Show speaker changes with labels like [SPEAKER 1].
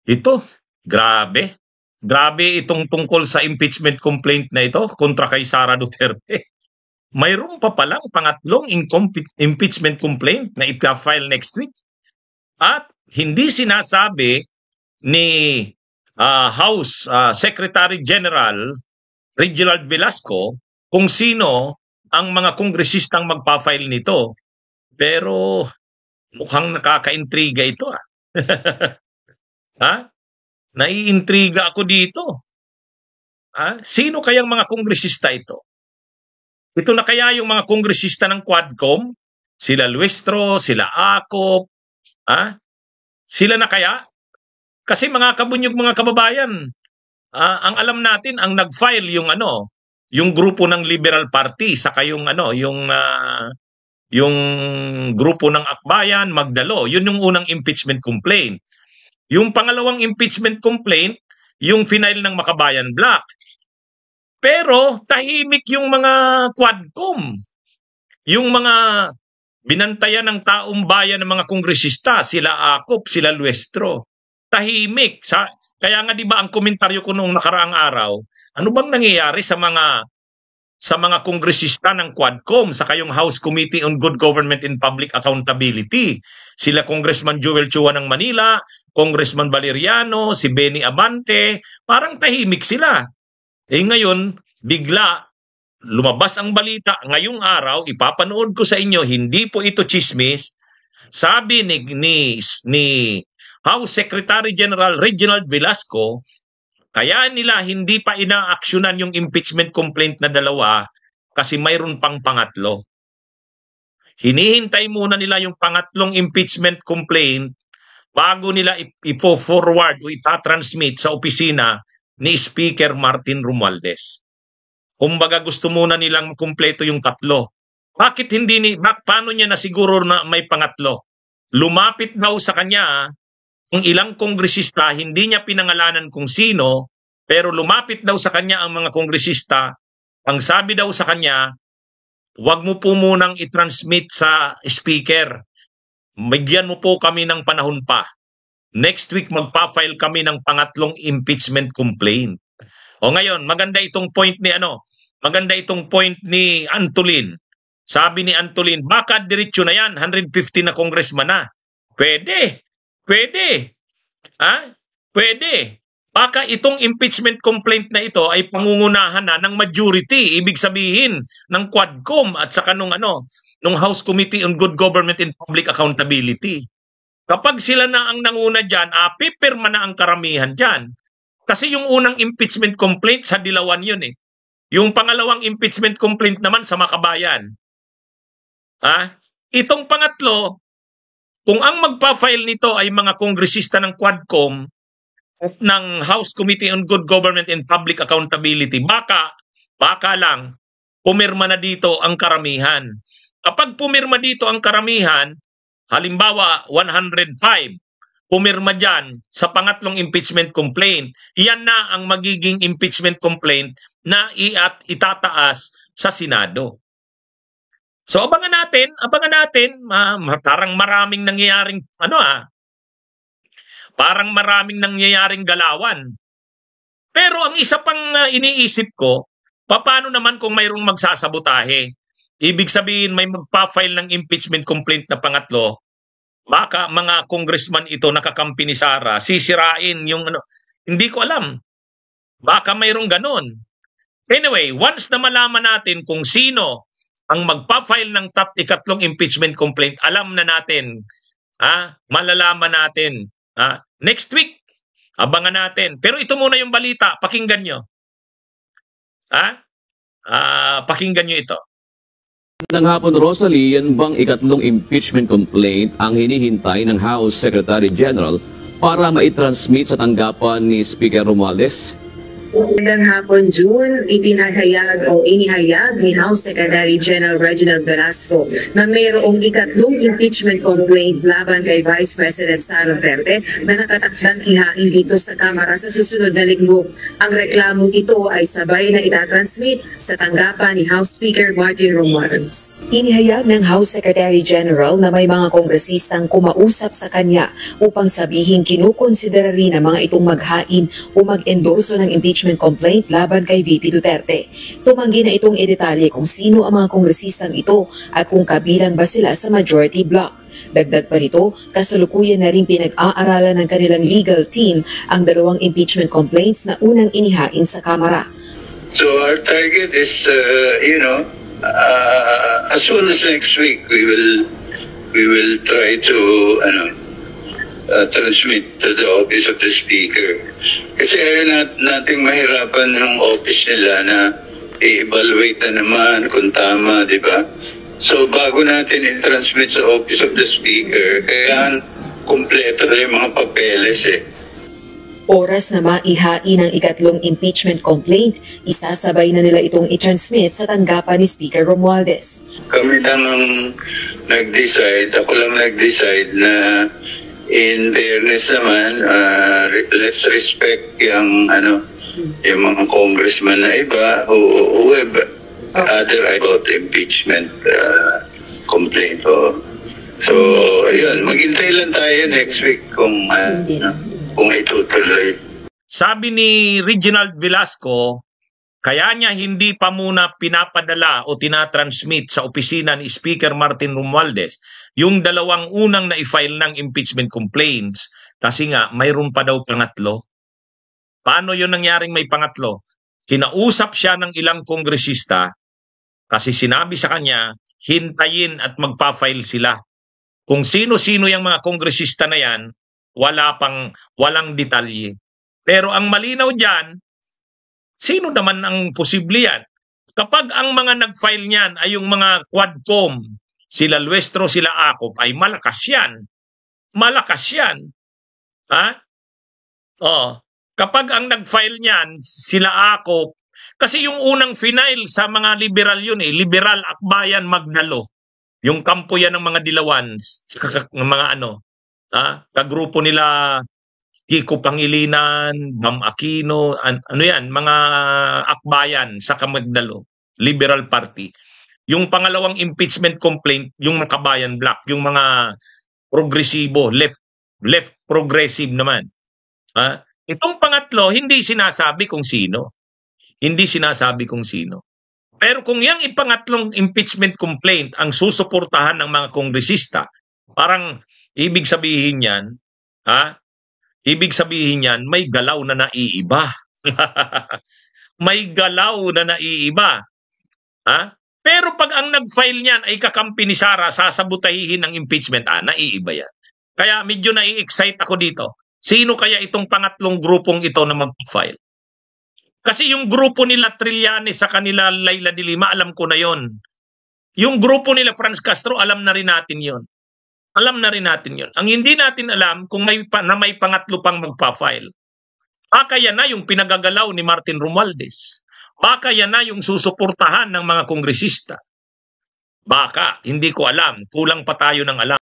[SPEAKER 1] Ito, grabe. Grabe itong tungkol sa impeachment complaint na ito kontra kay Sara Duterte. Mayroon pa palang pangatlong impeachment complaint na ipa-file next week. At hindi sinasabi ni House Secretary General Reginald Velasco kung sino ang mga kongresistang magpa-file nito. Pero mukhang nakaka-intriga ito. Ha? Naiintriga ako dito. Sino kayang mga kongresista ito? Ito na kaya yung mga kongresista ng Quadcom? Sila Luestro, sila Acop, sila na kaya? Kasi mga kabunyog, mga kababayan, ang alam natin, ang nag-file yung yung grupo ng Liberal Party, saka yung yung grupo ng Akbayan, Magdalo, yun yung unang impeachment complaint. Yung pangalawang impeachment complaint, yung final ng Makabayan Black. Pero tahimik yung mga Quadcom. Yung mga binantayan ng taong bayan ng mga kongresista, sila Acop, sila Luestro. Tahimik. Kaya nga 'di ba ang komentaryo ko noong nakaraang araw, ano bang nangyayari sa mga kongresista ng Quadcom sa kayong House Committee on Good Government and Public Accountability? Sila Congressman Joel Chua ng Manila, Congressman Valeriano, si Benny Abante, parang tahimik sila. Ngayon, bigla lumabas ang balita ngayong araw, ipapanood ko sa inyo, hindi po ito chismis. Sabi ni House Secretary General Reginald Velasco, kaya nila hindi pa inaaksyonan yung impeachment complaint na dalawa kasi mayroon pang pangatlo. Hinihintay muna nila yung pangatlong impeachment complaint bago nila ipo-forward o itatransmit sa opisina ni Speaker Martin Romualdez. Kumbaga gusto muna nilang kumpleto yung tatlo. Bakit paano niya nasiguro na may pangatlo? Lumapit daw sa kanya ang ilang kongresista, hindi niya pinangalanan kung sino, pero lumapit daw sa kanya ang mga kongresista. Ang sabi daw sa kanya, huwag mo po munang i-transmit sa speaker. Bigyan mo po kami ng panahon pa. Next week magpa-file kami ng pangatlong impeachment complaint. O ngayon, maganda itong point ni Antolin. Sabi ni Antolin, baka diretso na yan, 150 na congressman na. Pwede. Pwede. Baka itong impeachment complaint na ito ay pangungunahan na ng majority, ibig sabihin ng Quadcom at saka nung House Committee on Good Government and Public Accountability. Kapag sila na ang nanguna diyan, pipirma na ang karamihan diyan. Kasi yung unang impeachment complaint sa Dilawan yun eh. Yung pangalawang impeachment complaint naman sa Makabayan. Itong pangatlo, kung ang magpa-file nito ay mga kongresista ng Quadcom at ng House Committee on Good Government and Public Accountability, baka lang pumirma na dito ang karamihan. Kapag pumirma dito ang karamihan, halimbawa 105, pumirma dyan sa pangatlong impeachment complaint, iyan na ang magiging impeachment complaint na itataas sa Senado. So abangan natin, parang maraming nangyayaring parang maraming nangyayaring galawan. Pero ang isa pang iniisip ko, paano naman kung mayroong magsasabotahe? Ibig sabihin may magpa-file ng impeachment complaint na pangatlo, baka mga congressman ito nakakampi ni Sara, sisirain yung hindi ko alam. Baka mayroong ganon. Anyway, once na malaman natin kung sino ang magpa-file ng ikatlong impeachment complaint, alam na natin, malalaman natin. Next week, abangan natin. Pero ito muna yung balita, pakinggan nyo. Pakinggan nyo ito.
[SPEAKER 2] Ng hapon, Rosalie, yan bang ikatlong impeachment complaint ang hinihintay ng House Secretary General para maitransmit sa tanggapan ni Speaker Romualdez?
[SPEAKER 3] Magandang hapon, June, inihayag ni House Secretary General Reginald Velasco na mayroong ikatlong impeachment complaint laban kay Vice President Sara Duterte na nakatakdang ihain dito sa Kamara sa susunod na linggo. Ang reklamong ito ay sabay na itatransmit sa tanggapan ni House Speaker Martin Romualdez. Inihayag ng House Secretary General na may mga kongresistang kumausap sa kanya upang sabihin kinukonsidera rin ng mga itong maghain o mag-endorso ng impeachment complaint laban kay VP Duterte. Tumanggi na itong idetalye kung sino ang mga kongresistang ito at kung kabilang ba sila sa majority bloc. Dagdag pa nito, kasalukuyan na rin pinag-aaralan ng kanilang legal team ang dalawang impeachment complaints na unang inihain sa Kamara.
[SPEAKER 4] So our target is, as soon as next week, we will try to, transmit to the office of the speaker. Kasi ayaw nating mahirapan yung office nila na i-evaluate na naman kung tama, di ba? So bago natin i-transmit sa office of the speaker, kailangan kumpleto na yung mga papeles
[SPEAKER 3] Oras na maihain ang ikatlong impeachment complaint, isasabay na nila itong i-transmit sa tanggapan ni Speaker Romualdez.
[SPEAKER 4] Kami lang ang nag-decide, ako lang nag-decide na in fairness naman, let's respect yung mga congressman na iba who have other about impeachment complaint. So, ayun, maghintay lang tayo next week kung itutuloy.
[SPEAKER 1] Sabi ni Reginald Velasco, kaya niya hindi pa muna pinapadala o tinatransmit sa opisina ni Speaker Martin Romualdez yung dalawang unang na-file ng impeachment complaints kasi nga mayroon pa daw pangatlo. Paano yun nangyaring may pangatlo? Kinausap siya ng ilang kongresista kasi sinabi sa kanya, hintayin at magpa-file sila. Kung sino-sino yung mga kongresista na yan, walang detalye. Pero ang malinaw dyan, sino naman ang posible yan? Kapag ang mga nag-file niyan ay yung mga Quadcom, sila Luestro, sila Acop, ay malakas yan. Malakas yan. Ha? Kapag ang nag-file niyan, sila Acop, kasi yung unang final sa mga liberal yun Liberal Akbayan Magdalo. Yung kampo yan ng mga Dilawan, ng mga kagrupo nila Kiko Pangilinan, Bam Aquino, mga akbayan sa Kamagdalo, Liberal Party. Yung pangalawang impeachment complaint, yung mga Kabayan Bloc, yung mga progresibo, left progressive naman. Itong pangatlo, hindi sinasabi kung sino. Hindi sinasabi kung sino. Pero kung yung ipangatlong impeachment complaint ang susuportahan ng mga kongresista, parang ibig sabihin yan, ibig sabihin yan, may galaw na naiiba. May galaw na naiiba. Pero pag ang nag-file niyan ay kakampi ni Sara, sasabutahihin ng impeachment, naiiba yan. Kaya medyo nai-excite ako dito. Sino kaya itong pangatlong grupong ito na mag-file? Kasi yung grupo nila Trillanes sa kanila Laila de Lima, alam ko na yon. Yung grupo nila Franz Castro, alam na rin natin yon. Alam na rin natin yon. Ang hindi natin alam kung may pangatlo pang magpa-file. Baka yan na yung pinagagalaw ni Martin Romualdez. Baka yan na yung susuportahan ng mga kongresista. Baka, hindi ko alam. Kulang pa tayo ng alam.